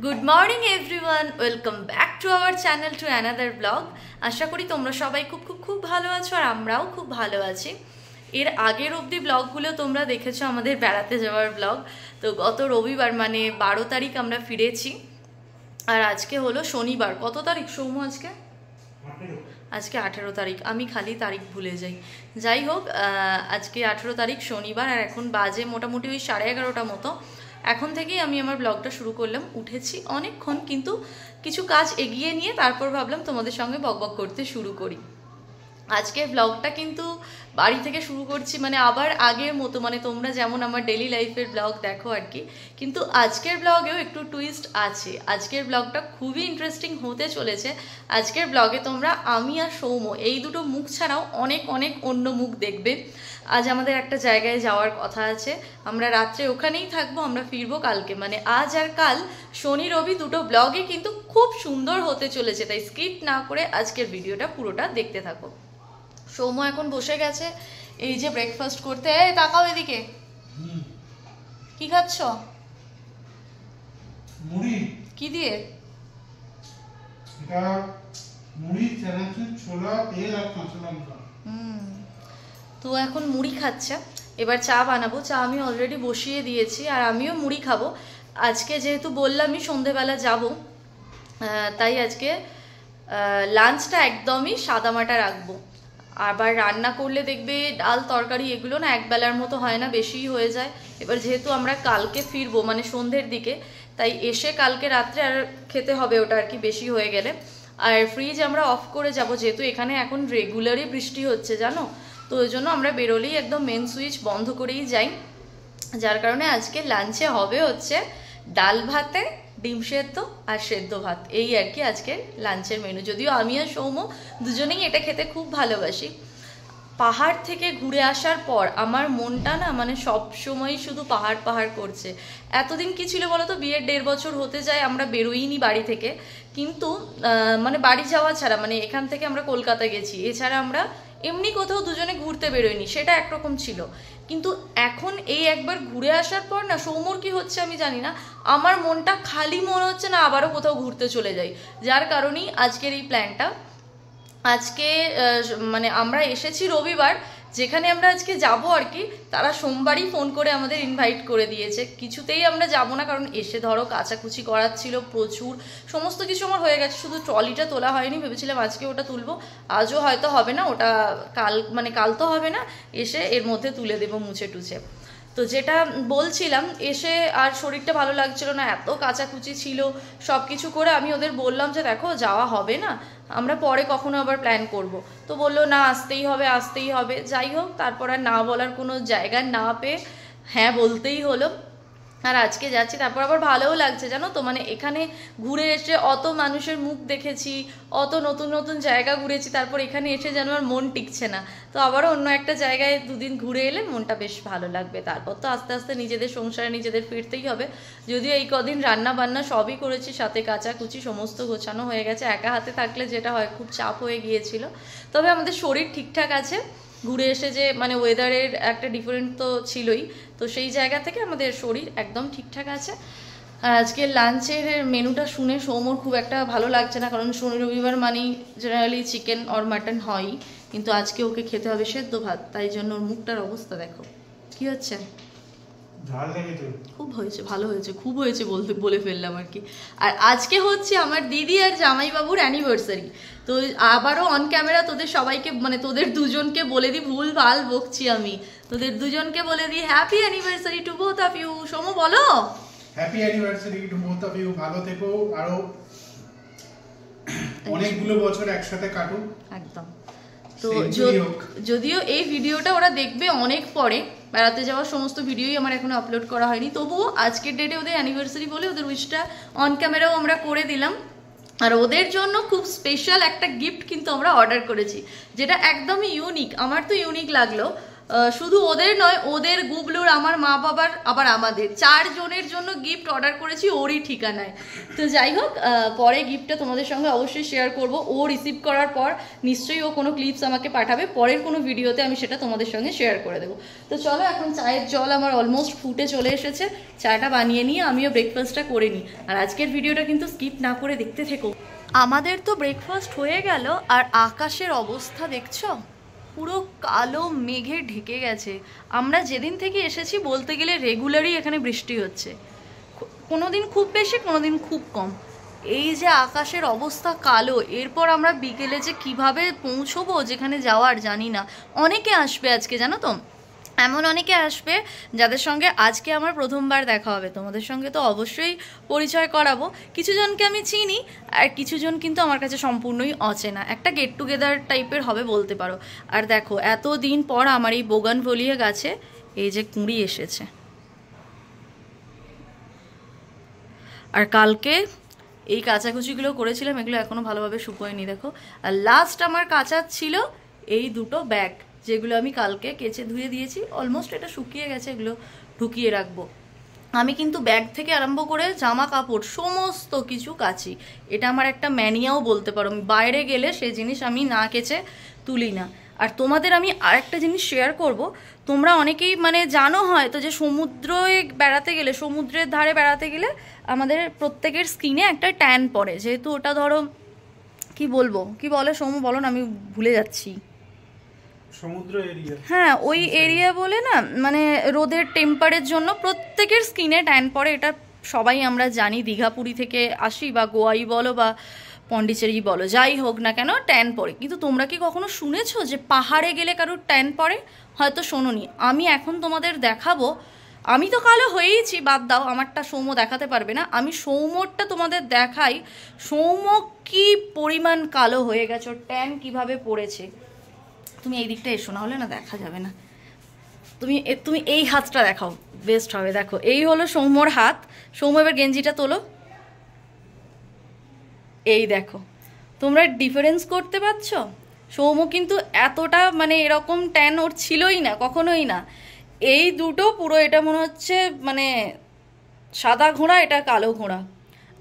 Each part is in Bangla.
Good morning everyone, welcome back to our channel to another blog. আশা করি তোমরা সবাই খুব ভালো আছো আর আমরাও খুব ভালো আছি। এর আগের অবধি ব্লগগুলো তোমরা দেখেছো আমাদের বেড়াতে যাওয়ার ব্লগ। তো গত রবিবার মানে 12 তারিখ আমরা ফিরেছি, আর আজকে হলো শনিবার। কত তারিখ সৌম্য? আজকে 18 তারিখ। আমি খালি তারিখ ভুলে যাই। যাই হোক, আজকে 18 তারিখ শনিবার, আর এখন বাজে মোটামুটি ওই 11:30 মতো। এখন থেকেই আমি আমার ব্লগটা শুরু করলাম। উঠেছি অনেকক্ষণ, কিন্তু কিছু কাজ এগিয়ে নিয়ে তারপর ভাবলাম তোমাদের সঙ্গে বকবক করতে শুরু করি। আজকে ব্লগটা কিন্তু বাড়ি থেকে শুরু করছি, মানে আবার আগের মতো, মানে তোমরা যেমন আমার ডেলি লাইফের ব্লগ দেখো আর কি, কিন্তু আজকের ব্লগেও একটু টুইস্ট আছে। আজকের ব্লগটা খুবই ইন্টারেস্টিং হতে চলেছে। আজকের ব্লগে তোমরা আমি আর সৌম্য এই দুটো মুখ ছাড়াও অনেক অন্য মুখ দেখবে। আজ আমাদের একটা জায়গায় যাওয়ার কথা আছে, আমরা রাত্রে ওখানেই থাকবো, আমরা ফিরবো কালকে। মানে আজ আর কাল, শনি রবি দুটো ব্লগে কিন্তু খুব সুন্দর হতে চলেছে, তাই স্কিপ না করে আজকের ভিডিওটা পুরোটা দেখতে থাকো। সৌম্য এখন বসে গেছে এই যে ব্রেকফাস্ট করতে। এই তাকাও এদিকে, কি খাচ্ছ? মুড়ি। কি দিয়ে? এটা মুড়ি, চানাচুর, ছোলা, তেল আর কাঁচা লঙ্কা। তো এখন মুড়ি খাচ্ছে। এবার চা বানাবো। চা আমি অলরেডি বসিয়ে দিয়েছি, আর আমিও মুড়ি খাবো। আজকে যেহেতু বললামই সন্ধেবেলা যাব, তাই আজকে লাঞ্চটা একদমই সাদামাটা রাখবো। আবার রান্না করলে দেখবে ডাল তরকারি এগুলো না একবেলার মতো হয় না, বেশিই হয়ে যায়। এবার যেহেতু আমরা কালকে ফিরবো মানে সন্ধ্যের দিকে, তাই এসে কালকে রাত্রে আর খেতে হবে ওটা আর কি, বেশি হয়ে গেলে। আর ফ্রিজ আমরা অফ করে যাব, যেহেতু এখানে এখন রেগুলারই বৃষ্টি হচ্ছে জানো, তো ওই জন্য আমরা বেরোলেই একদম মেন সুইচ বন্ধ করেই যাই। যার কারণে আজকে লাঞ্চে হবে হচ্ছে ডাল ভাতে ডিম সেদ্ধ আর সেদ্ধ ভাত, এই আর কি আজকের লাঞ্চের মেনু। যদিও আমি আর সৌম্য দুজনেই এটা খেতে খুব ভালোবাসি। পাহাড় থেকে ঘুরে আসার পর আমার মনটা না মানে সব সময় শুধু পাহাড় করছে। এতদিন কি ছিল বলো তো, বিয়ের 1.5 বছর হতে যায় আমরা বেরোইনি বাড়ি থেকে, কিন্তু মানে বাড়ি যাওয়া ছাড়া, মানে এখান থেকে আমরা কলকাতা গেছি, এছাড়া আমরা এমনি কোথাও দুজনে ঘুরতে বেরোয়নি, সেটা একরকম ছিল। কিন্তু এখন এই একবার ঘুরে আসার পর না, সৌম্যর কি হচ্ছে আমি জানি না, আমার মনটা খালি মনে হচ্ছে না আবারও কোথাও ঘুরতে চলে যাই। যার কারণেই আজকের এই প্ল্যানটা। আজকে মানে আমরা এসেছি রবিবার, যেখানে আমরা আজকে যাব আর কি, তারা সোমবারই ফোন করে আমাদের ইনভাইট করে দিয়েছে। কিছুতেই আমরা যাব না, কারণ এসে ধরো কাচাকুচি করার ছিল প্রচুর, সমস্ত কিছু আমার হয়ে গেছে, শুধু ট্রলিটা তোলা হয়নি। ভেবেছিলাম আজকে ওটা তুলবো, আজও হয়তো হবে না, ওটা কাল তো হবে না, এসে এর মধ্যে তুলে দেবো মুছে টুছে। তো যেটা বলছিলাম, এসে আর শরীরটা ভালো লাগছিল না, এত কাচাকুচি ছিল, সব কিছু করে আমি ওদের বললাম যে দেখো যাওয়া হবে না, আমরা পরে কখনো আবার প্ল্যান করব। তো বললো না আসতেই হবে। যাই হোক, তারপর আর না বলার কোনো জায়গা না পেয়ে হ্যাঁ বলতেই হলো। আর আজকে যাচ্ছি, তারপর আবার ভালোও লাগছে জানো তো, মানে এখানে ঘুরে এসে অত মানুষের মুখ দেখেছি, অত নতুন জায়গা ঘুরেছি, তারপর এখানে এসে যেন আর মন টিকছে না। তো আবারও অন্য একটা জায়গায় দুদিন ঘুরে এলে মনটা বেশ ভালো লাগবে। তারপর তো আস্তে আস্তে নিজেদের সংসারে নিজেদের ফিরতেই হবে। যদিও এই কদিন রান্না বান্না সবই করেছি, সাথে কাচাকুচি সমস্ত গোছানো হয়ে গেছে। একা হাতে থাকলে যেটা হয়, খুব চাপ হয়ে গিয়েছিল। তবে আমাদের শরীর ঠিকঠাক আছে। ঘুরে এসে যে মানে ওয়েদারের একটা ডিফারেন্ট তো ছিলই, তো সেই জায়গা থেকে আমাদের শরীর একদম ঠিকঠাক আছে। আর আজকে লাঞ্চের মেনুটা শুনে সৌম্যর খুব একটা ভালো লাগছে না, কারণ শনি রবিবার মানেই জেনারেলি চিকেন অর মাটন হয়ই, কিন্তু আজকে ওকে খেতে হবে সেদ্ধ ভাত, তাই জন্য ওর মুখটার অবস্থা দেখো কি হচ্ছে। খুব হয়েছে, ভালো হয়েছে, খুব হয়েছে বলে ফেললাম আর কি। আর আজকে হচ্ছে আমার দিদি আর জামাইবাবুর অ্যানিভার্সারি। তো আবারও অন ক্যামেরা তোদের সবাইকে, মানে তোদের দুজনকে বলে দিই, ভুল ভাল বকছি আমি, তোদের দুজনকে বলে দিই happy anniversary to both of you. Somu বলো happy anniversary to both of you. ভালো থেকো, আরো অনেকগুলো বছর একসাথে কাটুক একদম। তো যদিও এই ভিডিওটা ওরা দেখবে অনেক পরে, বেড়াতে যাওয়ার সমস্ত ভিডিওই আমার এখনো আপলোড করা হয়নি, তবুও আজকের ডেটে ওদের অ্যানিভার্সারি বলে ওদের উইশটা অন ক্যামেরাও আমরা করে দিলাম। আর ওদের জন্য খুব স্পেশাল একটা গিফট কিন্তু আমরা অর্ডার করেছি, যেটা একদমই ইউনিক। আমার তো ইউনিক লাগলো, শুধু ওদের নয়, ওদের, গুবলুর, আমার মা বাবার, আবার আমাদের 4 জনের জন্য গিফট অর্ডার করেছি ওরই ঠিকানায়। তো যাই হোক, পরে গিফটটা তোমাদের সঙ্গে অবশ্যই শেয়ার করব। ও রিসিভ করার পর নিশ্চয়ই ও কোনো ক্লিপস আমাকে পাঠাবে, পরের কোনো ভিডিওতে আমি সেটা তোমাদের সঙ্গে শেয়ার করে দেবো। তো চলো, এখন চায়ের জল আমার অলমোস্ট ফুটে চলে এসেছে, চাটা বানিয়ে নিয়ে আমিও ব্রেকফাস্টটা করে নিই। আর আজকের ভিডিওটা কিন্তু স্কিপ না করে দেখতে থেকো। আমাদের তো ব্রেকফাস্ট হয়ে গেল, আর আকাশের অবস্থা দেখছো, পুরো কালো মেঘে ঢেকে গেছে। আমরা যেদিন থেকে এসেছি বলতে গেলে রেগুলারই এখানে বৃষ্টি হচ্ছে, কোনো দিন খুব বেশি, কোনো দিন খুব কম। এই যে আকাশের অবস্থা কালো, এরপর আমরা বিকেলে যে কিভাবে পৌঁছবো যেখানে যাওয়ার জানি না। অনেকে আসবে আজকে, জানো তো, এমন অনেকে আসবে যাদের সঙ্গে আজকে আমার প্রথমবার দেখা হবে। তোমাদের সঙ্গে তো অবশ্যই পরিচয় করাবো। কিছুজনকে আমি চিনি, আর কিছুজন কিন্তু আমার কাছে সম্পূর্ণই অচেনা। একটা গেট টুগেদার টাইপের হবে বলতে পারো। আর দেখো, এতদিন পর আমার এই বোগানভেলিয়া গাছে এই যে কুঁড়ি এসেছে। আর কালকে এই কাচাকুচিগুলো করেছিলাম, এগুলো এখনও ভালোভাবে শুকোয়নি দেখো। আর লাস্ট আমার কাচা ছিল এই দুটো ব্যাগ, যেগুলো আমি কালকে কেচে ধুয়ে দিয়েছি। অলমোস্ট এটা শুকিয়ে গেছে, এগুলো ঢুকিয়ে রাখবো। আমি কিন্তু ব্যাগ থেকে আরম্ভ করে জামা কাপড় সমস্ত কিছু কাচি। এটা আমার একটা ম্যানিয়াও বলতে পারো। বাইরে গেলে সেই জিনিস আমি না কেচে তুলি না। আর তোমাদের আমি আরেকটা জিনিস শেয়ার করব। তোমরা অনেকেই মানে জানো হয়তো যে সমুদ্রে বেড়াতে গেলে, সমুদ্রের ধারে বেড়াতে গেলে আমাদের প্রত্যেকের স্কিনে একটা ট্যান পড়ে। যেহেতু ওটা ধরো কি বলবো, কি বলে সৌম্য, বলো না, আমি ভুলে যাচ্ছি। সমুদ্র এরিয়া, হ্যাঁ ওই এরিয়া বলে না, মানে রোদের টেম্পারের জন্য প্রত্যেকের স্কিনে ট্যান পড়ে। এটা সবাই আমরা জানি, দীঘা পুরী থেকে আসি বা গোয়াই বলো বা পন্ডিচেরি বলো, যাই হোক না কেন ট্যান পড়ে। কিন্তু তোমরা কি কখনো শুনেছো যে পাহাড়ে গেলে কারোর ট্যান পড়ে? হয়তো শোনোনি। আমি এখন তোমাদের দেখাবো। আমি তো কালো হয়েইছি, বাদ দাও, আমারটা সৌম্য দেখাতে পারবে না। আমি সৌম্যরটা তোমাদের দেখাই, সৌম্য কি পরিমাণ কালো হয়ে গেছে, ওর ট্যান কীভাবে পড়েছে। তুমি এই দিকটা এসো, না হলে না দেখা যাবে না। তুমি এই হাতটা দেখাও, বেস্ট হবে। দেখো, এই হলো সৌম্যর হাত। সৌম্য, এবার গেঞ্জিটা তোলো। এই দেখো, তোমরা ডিফারেন্স করতে পারছো? সৌম্য কিন্তু এতটা মানে এরকম ট্যান ওর ছিলই না, কখনোই না। এই দুটো পুরো, এটা মনে হচ্ছে মানে সাদা ঘোড়া, এটা কালো ঘোড়া।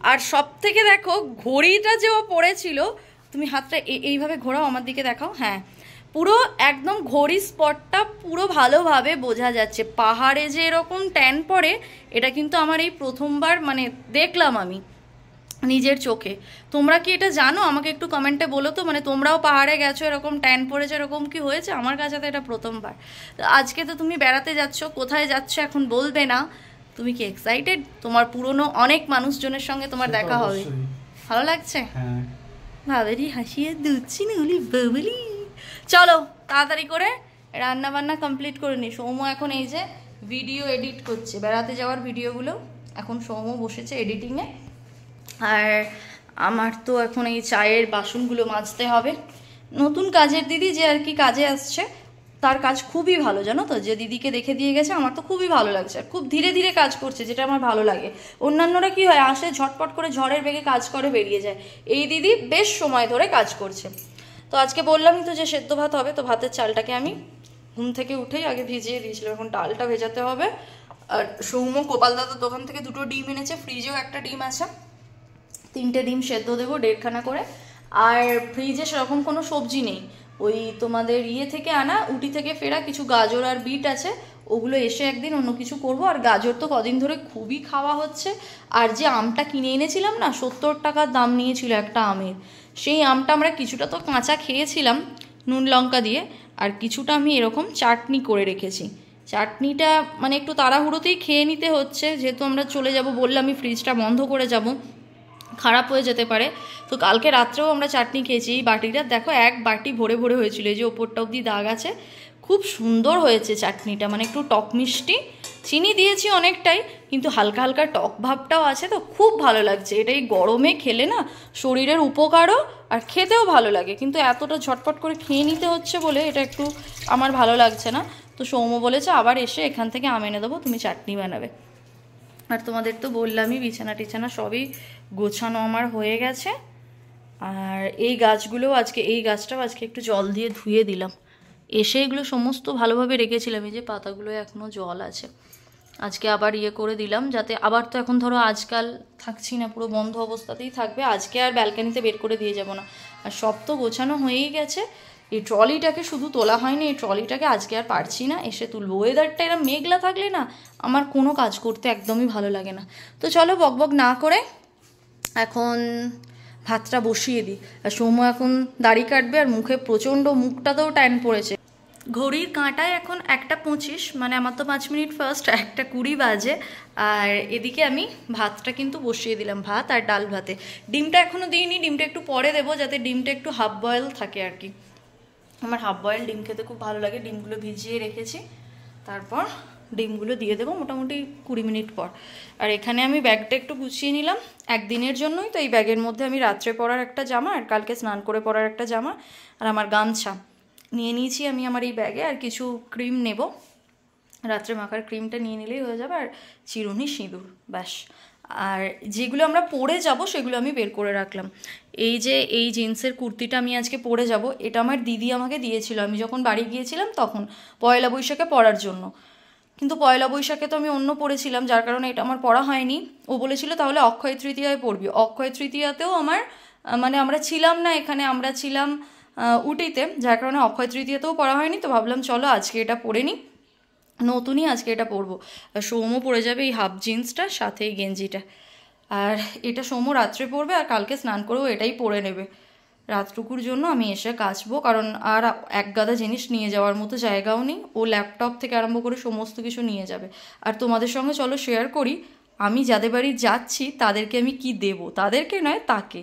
আর সব থেকে দেখো, ঘড়িটা যে ও পড়েছিল, তুমি হাতটা এইভাবে ঘোরাও, আমার দিকে দেখাও। হ্যাঁ, পুরো একদম ঘড়ি স্পটটা পুরো ভালোভাবে বোঝা যাচ্ছে। পাহাড়ে যে এরকম ট্যান পড়ে, এটা কিন্তু আমার এই প্রথমবার মানে দেখলাম আমি নিজের চোখে। তোমরা কি এটা জানো? আমাকে একটু কমেন্টে বলো তো, মানে তোমরাও পাহাড়ে গেছো, এরকম ট্যান পড়েছে, এরকম কি হয়েছে? আমার কাছে তো এটা প্রথমবার। আজকে তো তুমি বেড়াতে যাচ্ছ, কোথায় যাচ্ছ এখন বলবে না? তুমি কি এক্সাইটেড? তোমার পুরনো অনেক মানুষজনের সঙ্গে তোমার দেখা হবে, ভালো লাগছে? হ্যাঁ, ভাবেরই হাসিয়ে দুচ্ছি নুলি বাবলি। চলো তাড়াতাড়ি করে রান্না বান্না কমপ্লিট করে নি। সৌম্য এখন এই যে ভিডিও এডিট করছে, বেড়াতে যাওয়ার ভিডিওগুলো এখন সৌম্য বসেছে এডিটিংয়ে। আর আমার তো এখন এই চায়ের বাসনগুলো মাজতে হবে। নতুন কাজের দিদি যে আর কি কাজে আসছে, তার কাজ খুবই ভালো, জানো তো। যে দিদিকে দেখে দিয়ে গেছে, আমার তো খুবই ভালো লাগছে। আর খুব ধীরে ধীরে কাজ করছে, যেটা আমার ভালো লাগে। অন্যান্যরা কি হয়, আসে ঝটপট করে ঝড়ের বেগে কাজ করে বেরিয়ে যায়। এই দিদি বেশ সময় ধরে কাজ করছে। তো আজকে বললামই তো যে সেদ্ধ ভাত হবে, তো ভাতের চালটাকে আমি ঘুম থেকে উঠেই আগে ভিজিয়ে দিয়েছিলাম, এখন ডালটা ভেজাতে হবে। আর সৌম্য গোপাল দাদার দোকান থেকে 2টো ডিম এনেছে, ফ্রিজেও একটা ডিম আছে। 3টে ডিম সেদ্ধ দেবো, 1.5খানা করে। আর ফ্রিজে সেরকম কোনো সবজি নেই, ওই তোমাদের থেকে আনা, উটি থেকে ফেরা কিছু গাজর আর বিট আছে, ওগুলো এসে একদিন অন্য কিছু করব। আর গাজর তো কদিন ধরে খুবই খাওয়া হচ্ছে। আর যে আমটা কিনে এনেছিলাম না, 70 টাকার দাম নিয়েছিল একটা আমের, সেই আমটা আমরা কিছুটা তো কাঁচা খেয়েছিলাম নুন লঙ্কা দিয়ে, আর কিছুটা আমি এরকম চাটনি করে রেখেছি। চাটনিটা মানে একটু তাড়াহুড়োতেই খেয়ে নিতে হচ্ছে, যেহেতু আমরা চলে যাব, বললাম আমি ফ্রিজটা বন্ধ করে যাব, খারাপ হয়ে যেতে পারে। তো কালকে রাত্রেও আমরা চাটনি খেয়েছি। এই বাটিটা দেখো, এক বাটি ভরে ভরে হয়েছিল, এই যে ওপরটা অবধি দাগ আছে। খুব সুন্দর হয়েছে চাটনিটা, মানে একটু টক মিষ্টি, চিনি দিয়েছি অনেকটাই, কিন্তু হালকা হালকা টক ভাবটাও আছে, তো খুব ভালো লাগছে। এটা এই গরমে খেলে না শরীরের উপকারও, আর খেতেও ভালো লাগে। কিন্তু এতটা ঝটপট করে খেয়ে নিতে হচ্ছে বলে এটা একটু আমার ভালো লাগছে না। তো সৌম্য বলেছে আবার এসে এখান থেকে আম এনে দেবো, তুমি চাটনি বানাবে। আর তোমাদের তো বললামই, বিছানা টিছানা সবই গোছানো আমার হয়ে গেছে। আর এই গাছগুলোও আজকে, এই গাছটাও আজকে একটু জল দিয়ে ধুয়ে দিলাম, এসে এগুলো সমস্ত ভালোভাবে রেখেছিলাম, এই যে পাতাগুলো এখনও জল আছে। আজকে আবার করে দিলাম, যাতে আবার তো এখন ধরো আজকাল থাকছি না, পুরো বন্ধ অবস্থাতেই থাকবে, আজকে আর ব্যালকানিতে বের করে দিয়ে যাব না। আর সব তো গোছানো হয়েই গেছে, এই ট্রলিটাকে শুধু তোলা হয়নি, এই ট্রলিটাকে আজকে আর পারছি না, এসে তুলবো। ওয়েদারটা এরম মেঘলা থাকলে না আমার কোনো কাজ করতে একদমই ভালো লাগে না। তো চলো বকবক না করে এখন ভাতটা বসিয়ে দিই। আর সৌম্য এখন দাড়ি কাটবে, আর মুখে প্রচণ্ড, মুখটাতেও ট্যান পড়েছে। ঘড়ির কাঁটায় এখন 1:25, মানে আমার তো 5 মিনিট ফার্স্ট, 1:20 বাজে। আর এদিকে আমি ভাতটা কিন্তু বসিয়ে দিলাম, ভাত আর ডাল ভাতে। ডিমটা এখনও দিইনি, ডিমটা একটু পরে দেবো, যাতে ডিমটা একটু হাফ বয়েল থাকে আর কি। আমার হাফ বয়েল ডিম খেতে খুব ভালো লাগে। ডিমগুলো ভিজিয়ে রেখেছি, তারপর ডিমগুলো দিয়ে দেবো মোটামুটি 20 মিনিট পর। আর এখানে আমি ব্যাগটা একটু গুছিয়ে নিলাম, একদিনের জন্যই তো। এই ব্যাগের মধ্যে আমি রাত্রে পরার একটা জামা, আর কালকে স্নান করে পরার একটা জামা, আর আমার গামছা নিয়ে নিয়েছি আমি আমার এই ব্যাগে। আর কিছু ক্রিম নেব, রাত্রে মাখার ক্রিমটা নিয়ে নিলেই হয়ে যাবে, আর চিরুনি, সিঁদুর, ব্যাস। আর যেগুলো আমরা পরে যাব সেগুলো আমি বের করে রাখলাম। এই যে এই জিন্সের কুর্তিটা আমি আজকে পরে যাব, এটা আমার দিদি আমাকে দিয়েছিল আমি যখন বাড়ি গিয়েছিলাম, তখন পয়লা বৈশাখে পরার জন্য। কিন্তু পয়লা বৈশাখে তো আমি অন্য পরেছিলাম, যার কারণে এটা আমার পরা হয়নি। ও বলেছিল তাহলে অক্ষয় তৃতীয়ায় পরবি। অক্ষয় তৃতীয়াতেও আমার মানে আমরা ছিলাম না এখানে, আমরা ছিলাম উটিতে, যার কারণে অক্ষয় তৃতীয়াতেও পরা হয়নি। তো ভাবলাম চলো আজকে এটা পরে নিই, নতুনই আজকে এটা পরবো। আর সৌম্য পরে যাবে এই হাফ জিন্সটা, সাথে এই গেঞ্জিটা। আর এটা সৌম্য রাত্রে পরবে, আর কালকে স্নান করেও এটাই পরে নেবে। রাতটুকুর জন্য আমি এসে কাচবো, কারণ আর এক গাদা জিনিস নিয়ে যাওয়ার মতো জায়গাও নেই। ও ল্যাপটপ থেকে আরম্ভ করে সমস্ত কিছু নিয়ে যাবে। আর তোমাদের সঙ্গে চলো শেয়ার করি আমি যাদের বাড়ি যাচ্ছি তাদেরকে আমি কি দেব, তাদেরকে নয় তাকে।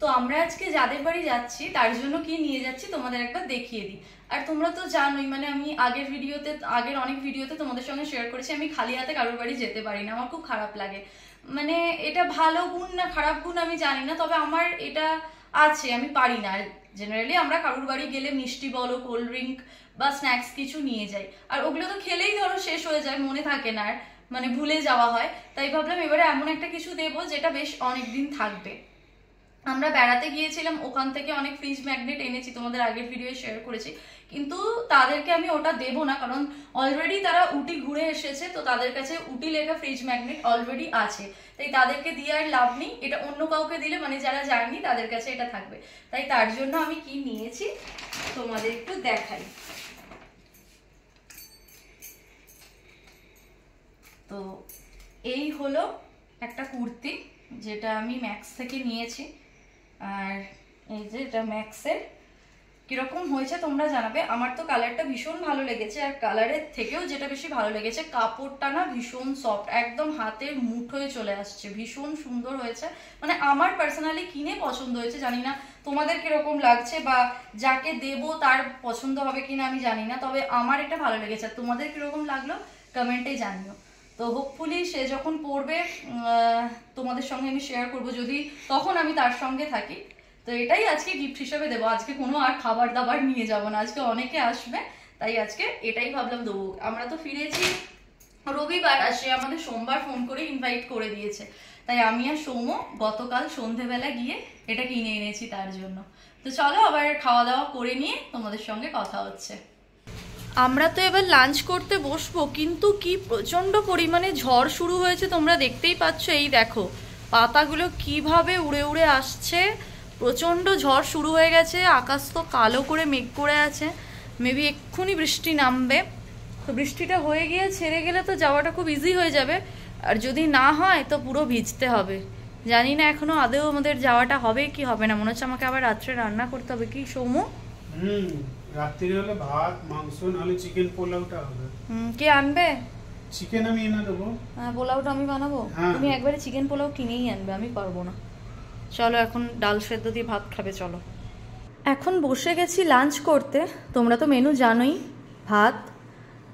তো আমরা আজকে যাদের বাড়ি যাচ্ছি তার জন্য কি নিয়ে যাচ্ছি তোমাদের একবার দেখিয়ে দিই। আর তোমরা তো জানোই, মানে আমি আগের অনেক ভিডিওতে তোমাদের সঙ্গে শেয়ার করেছি, আমি খালি হাতে কারোর বাড়ি যেতে পারি না, আমার খুব খারাপ লাগে। মানে এটা ভালো গুণ না খারাপ গুণ আমি জানি না, তবে আমার এটা আছে, আমি পারি না। জেনারেলি আমরা কারোর বাড়ি গেলে মিষ্টি বলো, কোল্ড ড্রিঙ্ক বা স্ন্যাক্স কিছু নিয়ে যাই, আর ওগুলো তো খেলেই ধরো শেষ হয়ে যায়, মনে থাকে না, আর মানে ভুলে যাওয়া হয়। তাই ভাবলাম এবারে এমন একটা কিছু দেবো যেটা বেশ অনেকদিন থাকবে। আমরা বেড়াতে গিয়েছিলাম, ওখান থেকে অনেক ফ্রিজ ম্যাগনেট এনেছি, তোমাদের আগের ভিডিও শেয়ার করেছি, কিন্তু তাদেরকে আমি ওটা দেবো না, কারণ অলরেডি তারা উটি ঘুরে এসেছে, তো তাদের কাছে উটি লেখা ফ্রিজ ম্যাগনেট অলরেডি আছে, তাই তাদেরকে দিয়ে আর লাভ নেই। এটা অন্য কাউকে দিলে, মানে যারা যায়নি তাদের কাছে এটা থাকবে। তাই তার জন্য আমি কি নিয়েছি তোমাদের একটু দেখাই। তো এই হলো একটা কুর্তি, যেটা আমি ম্যাক্স থেকে নিয়েছি। আর এই যে এটা ম্যাক্সের, কিরকম হয়েছে তোমরা জানাবে। আমার তো কালারটা ভীষণ ভালো লেগেছে, আর কালারের থেকেও যেটা বেশি ভালো লেগেছে, কাপড়টা না ভীষণ সফট, একদম হাতের মুঠোয় চলে আসছে, ভীষণ সুন্দর হয়েছে। মানে আমার পার্সোনালি কিনে পছন্দ হয়েছে, জানি না তোমাদের কিরকম লাগছে, বা যাকে দেবো তার পছন্দ হবে কিনা আমি জানি না, তবে আমার এটা ভালো লেগেছে। তোমাদের কিরকম লাগলো কমেন্টে জানিও। তো হোপফুলি সে যখন পড়বে তোমাদের সঙ্গে আমি শেয়ার করব, যদি তখন আমি তার সঙ্গে থাকি। তো এটাই আজকে গিফট হিসেবে দেবো। আজকে কোনো আর খাবার দাবার নিয়ে যাব না, আজকে অনেকে আসবে, তাই আজকে এটাই ভাবলাম দেবো। আমরা তো ফিরেছি রবিবার, আর সে আমাদের সোমবার ফোন করে ইনভাইট করে দিয়েছে, তাই আমি আর সৌম্য গতকাল সন্ধেবেলা গিয়ে এটা কিনে এনেছি তার জন্য। তো চলো আবার খাওয়া দাওয়া করে নিয়ে তোমাদের সঙ্গে কথা হচ্ছে। আমরা তো এবার লাঞ্চ করতে বসবো, কিন্তু কি প্রচণ্ড পরিমাণে ঝড় শুরু হয়েছে, তোমরা দেখতেই পাচ্ছ। এই দেখো পাতাগুলো কিভাবে উড়ে উড়ে আসছে, প্রচণ্ড ঝড় শুরু হয়ে গেছে। আকাশ তো কালো করে মেঘ করে আছে, মেবি এক্ষুনি বৃষ্টি নামবে। তো বৃষ্টিটা হয়ে গিয়ে ছেড়ে গেলে তো যাওয়াটা খুব ইজি হয়ে যাবে, আর যদি না হয় তো পুরো ভিজতে হবে। জানি না এখনো আদৌ আমাদের যাওয়াটা হবে কি হবে না, মনে হচ্ছে আমাকে আবার রাত্রে রান্না করতে হবে। কি সৌম্য? রাত্রি হলে ভাত মাংস নাহলে চিকেন পোলাওটা হবে। কে আনবে? চিকেন আমি এনে দেবো। হ্যাঁ, পোলাওটা আমি বানাবো। তুমি একবারে চিকেন পোলাও কিনেই আনবে, আমি পারবো না। চলো এখন ডাল সেদ্ধ দিয়ে ভাত খাবে, চলো। এখন বসে গেছি লাঞ্চ করতে। তোমরা তো মেনু জানোই, ভাত,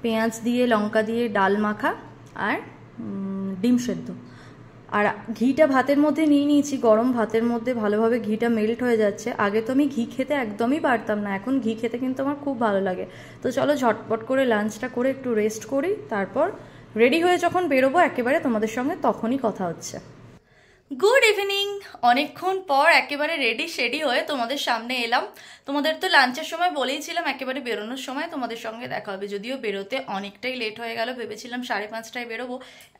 পেঁয়াজ দিয়ে লঙ্কা দিয়ে ডাল মাখা, আর ডিম সেদ্ধ। আর ঘিটা ভাতের মধ্যে নিয়ে নিয়েছি, গরম ভাতের মধ্যে ভালোভাবে ঘিটা মেল্ট হয়ে যাচ্ছে। আগে তো আমি ঘি খেতে একদমই পারতাম না, এখন ঘি খেতে কিন্তু আমার খুব ভালো লাগে। তো চলো ঝটপট করে লাঞ্চটা করে একটু রেস্ট করি, তারপর রেডি হয়ে যখন বেরোবো একেবারে তোমাদের সঙ্গে তখনই কথা হচ্ছে। Good evening. অনেকক্ষণ পর একেবারে রেডি শেডি হয়ে তোমাদের সামনে এলাম। তোমাদের তো লাঞ্চের সময় বলেইছিলাম একেবারে বেরোনোর সময় তোমাদের সঙ্গে দেখা হবে, যদিও বেরোতে অনেকটাই লেট হয়ে গেল। ভেবেছিলাম 5:30টায় বেরোবো,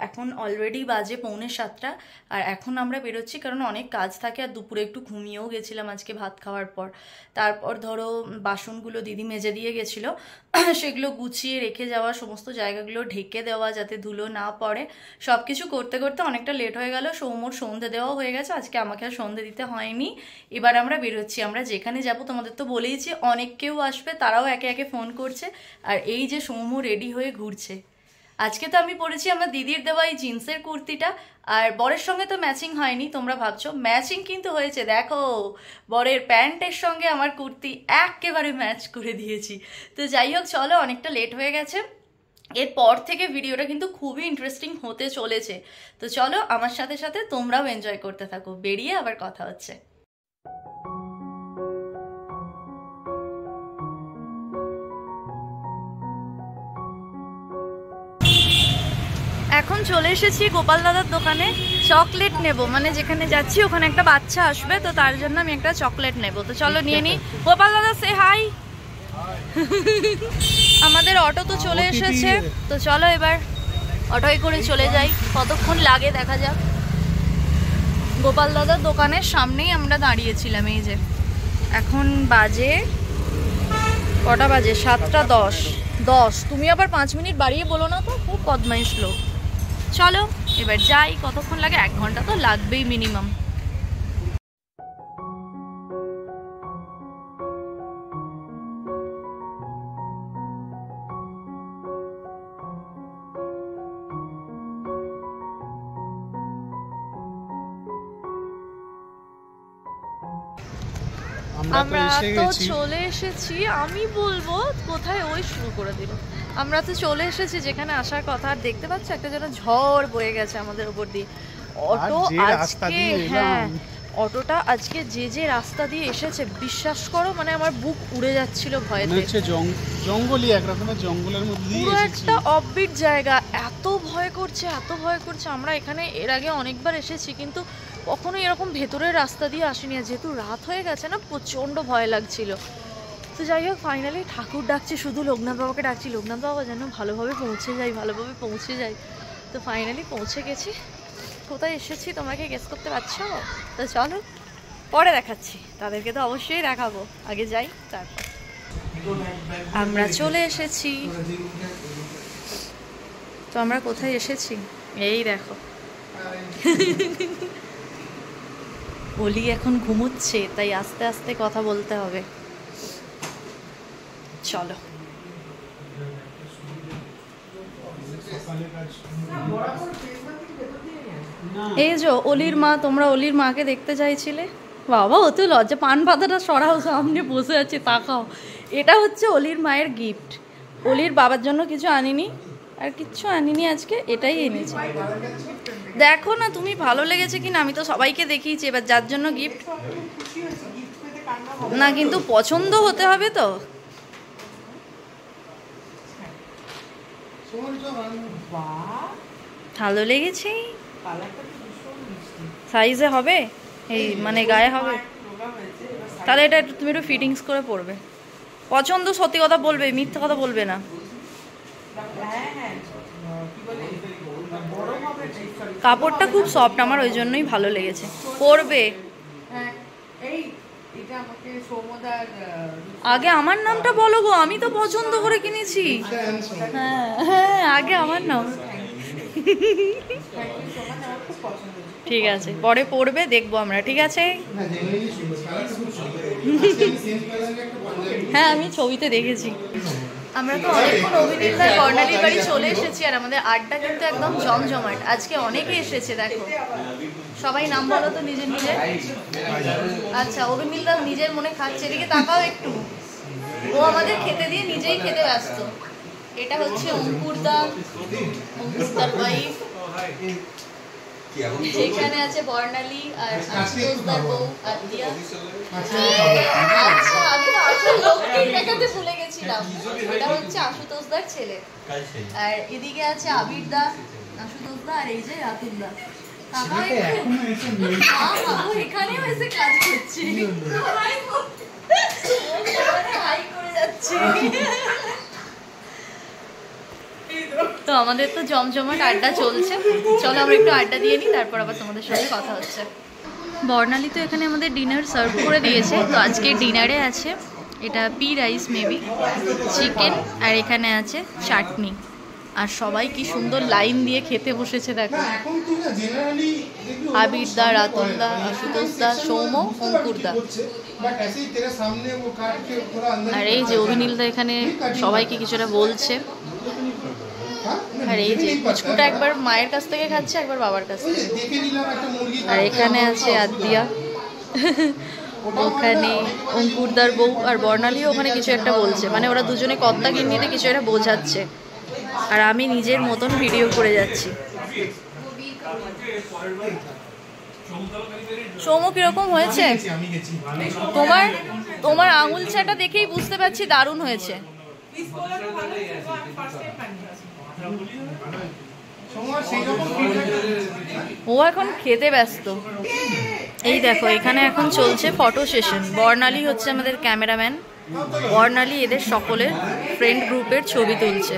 এখন অলরেডি বাজে 6:45। আর এখন আমরা বেরোচ্ছি কারণ অনেক কাজ থাকে, আর দুপুরে একটু ঘুমিয়েও গেছিলাম আজকে ভাত খাওয়ার পর। তারপর ধরো বাসনগুলো দিদি মেজে দিয়ে গেছিলো, সেগুলো গুছিয়ে রেখে যাওয়া, সমস্ত জায়গাগুলো ঢেকে দেওয়া যাতে ধুলো না পড়ে, সব কিছু করতে করতে অনেকটা লেট হয়ে গেল। সৌম্যর সন্ধে দেওয়া হয়ে গেছে, আজকে আমাকে আর সন্ধে দিতে হয়নি। এবার আমরা বেরোচ্ছি। আমরা যেখানে যাব তোমাদের তো বলেইছি, অনেক কেউ আসবে, তারাও একে একে ফোন করছে। আর এই যে সৌম্য রেডি হয়ে ঘুরছে। আজকে তো আমি পরেছি আমার দিদির দেওয়া এই জিন্সের কুর্তিটা, আর বরের সঙ্গে তো ম্যাচিং হয়নি, তোমরা ভাবছো, ম্যাচিং কিন্তু হয়েছে। দেখো, বরের প্যান্টের সঙ্গে আমার কুর্তি একেবারে ম্যাচ করে দিয়েছি। তো যাই হোক, চলো, অনেকটা লেট হয়ে গেছে। এরপর থেকে ভিডিওটা কিন্তু খুবই ইন্টারেস্টিং হতে চলেছে। তো চলো, আমার সাথে সাথে তোমরাও এনজয় করতে থাকো। বেরিয়ে আবার কথা হচ্ছে। এখন চলে এসেছি গোপাল দাদার দোকানে। চকলেট নেব, মানে যেখানে যাচ্ছি ওখানে একটা বাচ্চা আসবে, তো তার জন্য আমি একটা চকলেট নেব। তো চলো নিয়ে নিই। গোপাল দাদা, সে হাই। আমাদের অটো তো চলে এসেছে, তো চলো এবার অটোয় করে চলে যাই। কতক্ষণ লাগে দেখা যাক। গোপাল দাদার দোকানের সামনেই আমরা দাঁড়িয়েছিলাম। এই যে এখন বাজে কটা বাজে? 7:10। তুমি আবার 5 মিনিট বাড়িয়ে বলো না তো, খুব বদমাইশ লোক। চলো এবার যাই। কতক্ষণ লাগে? 1 ঘন্টা তো লাগবেই মিনিমাম। আমরা তো চলে এসেছি। আমি বলবো কোথায় ওই শুরু করে দিল। আমরা তো চলে এসেছি যেখানে আসার কথা। আর দেখতে পাচ্ছ একটা যেন ঝড় বয়ে গেছে আমাদের উপর দিয়ে। অটো আজকে, হ্যাঁ, অটোটা আজকে যে রাস্তা দিয়ে এসেছে, বিশ্বাস করো, মানে আমার বুক উড়ে যাচ্ছিল ভয়েতে। জঙ্গলি, এক রকমের জঙ্গলের মধ্যে দিয়ে পুরো একটা অফবিট জায়গা। এত ভয় করছে, এত ভয় করছে। আমরা এখানে এর আগে অনেকবার এসেছি, কিন্তু কখনো এরকম ভেতরের রাস্তা দিয়ে আসিনি। যেহেতু রাত হয়ে গেছে না, প্রচণ্ড ভয় লাগছিল। তো যাই হোক, ফাইনালি ঠাকুর ডাকছি, শুধু লোকনাথ বাবাকে ডাকছি, লোকনাথ বাবা যেন ভালোভাবে পৌঁছে যাই। তো ফাইনালি পৌঁছে গেছি। কোথায় এসেছি তোমরা কি গেস করতে পারছো? তো চলো পরে দেখাচ্ছি, তাদেরকে তো অবশ্যই দেখাবো। আগে যাই, তারপর। আমরা চলে এসেছি। তো আমরা কোথায় এসেছি? এই দেখো, অলি এখন ঘুমোচ্ছে, তাই আস্তে আস্তে কথা বলতে হবে। চলো। এই যে অলির মা, তোমরা অলির মাকে দেখতে চাইছিলে। বাবা, ও তো লজ্জা, পান পাতাটা সরাও, সামনে বসে আছে, তাকাও। এটা হচ্ছে অলির মায়ের গিফট। অলির বাবার জন্য কিছু আনিনি, আর কিচ্ছু আনিনি আজকে, এটাই এনেছি। দেখো না তুমি ভালো লেগেছে কিনা, আমি তো সবাইকে দেখিয়েছি। এবার যার জন্য গিফট না, কিন্তু পছন্দ হতে হবে তো। ভালো লেগেছে, সাইজে হবে, এই মানে গায়ে হবে, তাহলে এটা তুমি একটু ফিটিংস করে পরবে। পছন্দ, সত্যি কথা বলবে, মিথ্যা কথা বলবে না। কাপড়টা খুব সফট, আমার ওই জন্যই ভালো লেগেছে। পরবে। আগে আমার নামটা বলো গো, আমি তো পছন্দ করে কিনেছি। হ্যাঁ হ্যাঁ, আগে আমার নাম। ঠিক আছে, পরে পড়বে, দেখবো আমরা। ঠিক আছে, হ্যাঁ আমি ছবিতে দেখেছি। আমরা তো অনেকক্ষণ অভিনীতার বর্ণালীর বাড়ি চলে এসেছি, আর আমাদের আড্ডা কিন্তু একদম জমজমাট। আজকে অনেকে এসেছে, দেখো সবাই নাম বলো তো নিজের নিজের। আচ্ছা, অভিনীতা নিজের মনে খাচ্ছে, এদিকে তাকাও একটু। ও আমাদের খেতে দিয়ে নিজেই খেতে ব্যস্ত। এটা হচ্ছে অঙ্কুরদার ওয়াইফ। সেখানে আছে বর্ণালী আর আশুতোষদার বউ আদিয়া। আচ্ছা, আমি তো আসল লোককে দেখাতে ভুলে গেছিলাম। এটা হচ্ছে আশুতোষদার ছেলে। আর এদিকে আছে আবিরদা, আশুতোষদা, আর এই যে রাতুলদা। এখানেও এসে কাজ করছি, তো আমাদের তো জমজমাট আড্ডা চলছে। চলো আমরা একটু আড্ডা দিয়ে নিই, তারপর আবার তোমাদের সাথে কথা হচ্ছে। বর্ণালী তো এখানে আমাদের ডিনার সার্ভ করে দিয়েছে। তো আজকে ডিনারে আছে এটা পি রাইস মেবি, চিকেন, আর এখানে আছে চাটনি। আর সবাই কি সুন্দর লাইন দিয়ে খেতে বসেছে দেখো। আবির দা, রাতুল দা, আশুতোষ দা, সৌম, অঙ্কুর দা, আর এই যে অভিনীল দা এখানে সবাইকে কিছুটা বলছে। আর এই যে পুচকুটা একবার মায়ের কাছ থেকে খাচ্ছে, একবার বাবার কাছ থেকে। আর এখানে আছে আদিয়া, ওখানে অঙ্কুরদার বউ আর বর্ণালীও ওখানে কিছু একটা বলছে, মানে ওরা দুজনে কর্তা গিন্নিতে কিছু একটা বোঝাচ্ছে। আর আমি নিজের মতন ভিডিও করে যাচ্ছি। সৌম কিরকম হয়েছে? তোমার তোমার আঙুল ছাটা দেখেই বুঝতে পারছি দারুণ হয়েছে। ও এখন খেতে ব্যস্ত। এই দেখো এখানে এখন চলছে ফটো সেশন। বর্ণালী হচ্ছে আমাদের ক্যামেরাম্যান। বর্ণালী এদের সকলের ফ্রেন্ড গ্রুপের ছবি তুলছে।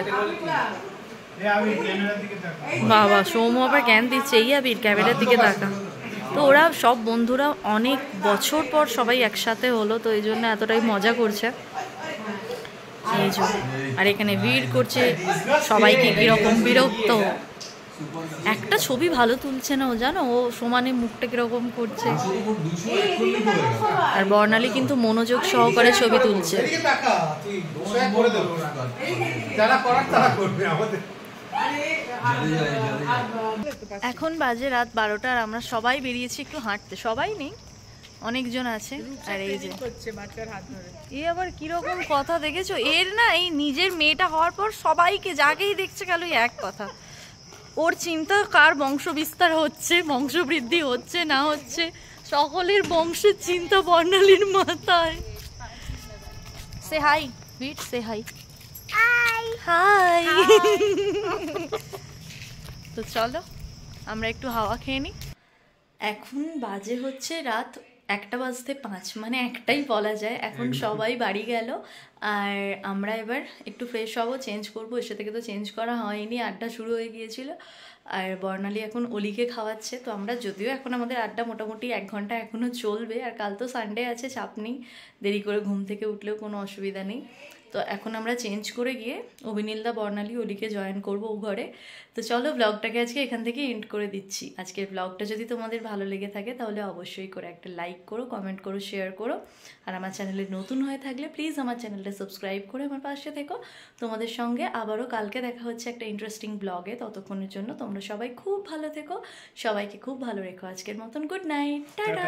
বাবা সৌম আবার জ্ঞান দিচ্ছে, এই আবির ক্যামেরার দিকে তাকা। তো ওরা সব বন্ধুরা অনেক বছর পর সবাই একসাথে হলো, তো এই জন্য এতটাই মজা করছে। এই জন্য আর এখানে ভিড় করছে সবাইকে, কিরকম বিরক্ত। একটা ছবি ভালো তুলছে না ও, জানো ও সমানে মুখটা কিরকম করছে। আর বর্ণালী কিন্তু মনোযোগ সহকারে ছবি তুলছে। এখন বাজে রাত 12টা আর আমরা সবাই বেরিয়েছি একটু হাঁটতে। সবাই নেই, অনেকজন আছে। আর এই যে এ আবার কিরকম কথা দেখেছো এর, না এই নিজের মেয়েটা হওয়ার পর সবাইকে যাকেই দেখছে গেল এক কথা। ওর চিন্তা কার বংশ বিস্তার হচ্ছে, বংশবৃদ্ধি হচ্ছে না হচ্ছে, সকলের বংশের চিন্তা বর্ণালীর মাথায়। সে হাই বিট, সে হাই। হাই। তো চলো আমরা একটু হাওয়া খেয়ে নিই। এখন বাজে হচ্ছে রাত 1:05, মানে একটাই বলা যায়। এখন সবাই বাড়ি গেল আর আমরা এবার একটু ফ্রেশ হবো, চেঞ্জ করবো। এসে থেকে তো চেঞ্জ করা হয়নি, আড্ডা শুরু হয়ে গিয়েছিল। আর বর্ণালী এখন অলিকে খাওয়াচ্ছে। তো আমরা যদিও এখন আমাদের আড্ডা মোটামুটি 1 ঘন্টা এখনও চলবে। আর কাল তো সানডে আছে, চাপ নেই, দেরি করে ঘুম থেকে উঠলেও কোনো অসুবিধা নেই। তো এখন আমরা চেঞ্জ করে গিয়ে অভিনীলদা, বর্ণালী, অলিকে জয়েন করবো ও ঘরে। তো চলো ব্লগটাকে আজকে এখান থেকে এন্ড করে দিচ্ছি। আজকের ব্লগটা যদি তোমাদের ভালো লেগে থাকে তাহলে অবশ্যই করে একটা লাইক করো, কমেন্ট করো, শেয়ার করো। আর আমার চ্যানেলে নতুন হয়ে থাকলে প্লিজ আমার চ্যানেলটা সাবস্ক্রাইব করে আমার পাশে থেকো। তোমাদের সঙ্গে আবারও কালকে দেখা হচ্ছে একটা ইন্টারেস্টিং ব্লগে। ততক্ষণের জন্য তোমরা সবাই খুব ভালো থেকো, সবাইকে খুব ভালো রেখো। আজকের মতন গুড নাইট, টাটা।